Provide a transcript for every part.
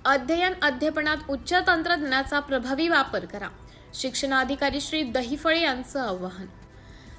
अध्यापनात उच्च तंत्रज्ञानाचा प्रभावी वापर करा. शिक्षणाधिकारी श्री दहिफळे यांचं आवाहन.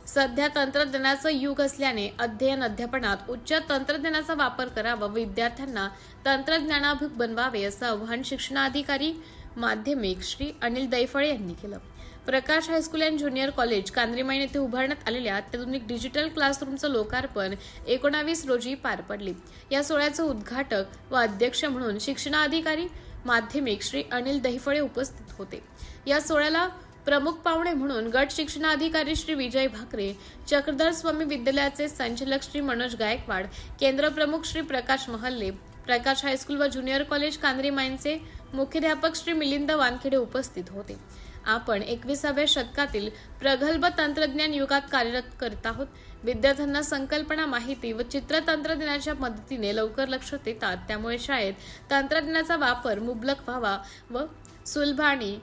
सध्या तंत्रज्ञानाचं युग असल्याने अध्यापनात उच्च तंत्रज्ञानाचा वापर करावा, विद्यार्थ्यांना तंत्रज्ञानाभिमुख बनवावे असं आवाहन शिक्षणाधिकारी माध्यमिक श्री अनिल दैफळे यांनी केलं. प्रकाश हायस्कूल अँड ज्युनियर कॉलेज कांद्रीमाईन येथे उभारण्यात आलेल्या अत्याधुनिक डिजिटल क्लासरूमचं लोकार्पण 19 रोजी पार पडले. या सोहळ्याचं उद्घाटक व अध्यक्ष म्हणून शिक्षणाधिकारी माध्यमिक श्री अनिल दैफळे उपस्थित होते. या सोहळ्याला प्रमुख पाहुणे म्हणून गट शिक्षणाधिकारी श्री विजय भाकरे, चक्रधर स्वामी विद्यालयाचे संचालक श्री मनोज गायकवाड, केंद्र प्रमुख श्री प्रकाश महल्ले, प्रकाश हायस्कूल व ज्युनियर कॉलेज कांद्रीमाईनचे मुख्याध्यापक श्री मिलिंद वानखेडे उपस्थित होते. आपण 21व्या शतकातील प्रगल्भ तंत्रज्ञान युगात कार्यरत करत आहोत. विद्यार्थ्यांना संकल्पना, माहिती व चित्र तंत्रज्ञानाच्या मदतीने लवकर लक्षात येतात. त्यामुळे शाळेत तंत्रज्ञानाचा वापर मुबलक व्हावा व सुलभ आणि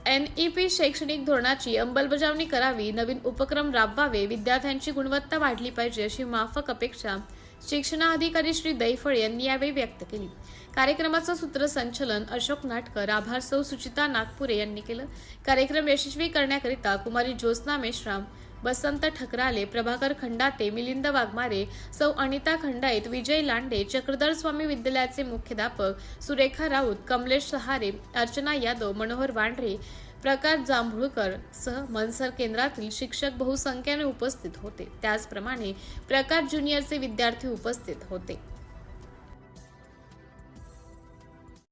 NEP शैक्षणिक धोरणाची अंमलबजावणी करावी, नवीन उपक्रम राबवावे, विद्यार्थ्यांची गुणवत्ता वाढली पाहिजे अशी माफक अपेक्षा शिक्षणाधिकारी श्री दैफळे यांनी यावेळी व्यक्त केली. कार्यक्रमाचं सूत्रसंचालन अशोक नाटकर, आभार सौ सुचिता नागपुरे यांनी केलं. कार्यक्रम यशस्वी करण्याकरिता कुमारी ज्योत्स्ना मेश्राम, बसंत ठकराले, प्रभाकर खंडाते, मिलिंद वाघमारे, सौ अनिता खंडाईत, विजय लांडे, चक्रधर स्वामी विद्यालयाचे मुख्याध्यापक सुरेखा राऊत, कमलेश सहारे, अर्चना यादव, मनोहर वांढरे, प्रकाश जांभूळकर सह मनसर केंद्रातील शिक्षक बहुसंख्येने उपस्थित होते. त्याचप्रमाणे प्रकाश ज्युनियरचे विद्यार्थी उपस्थित होते.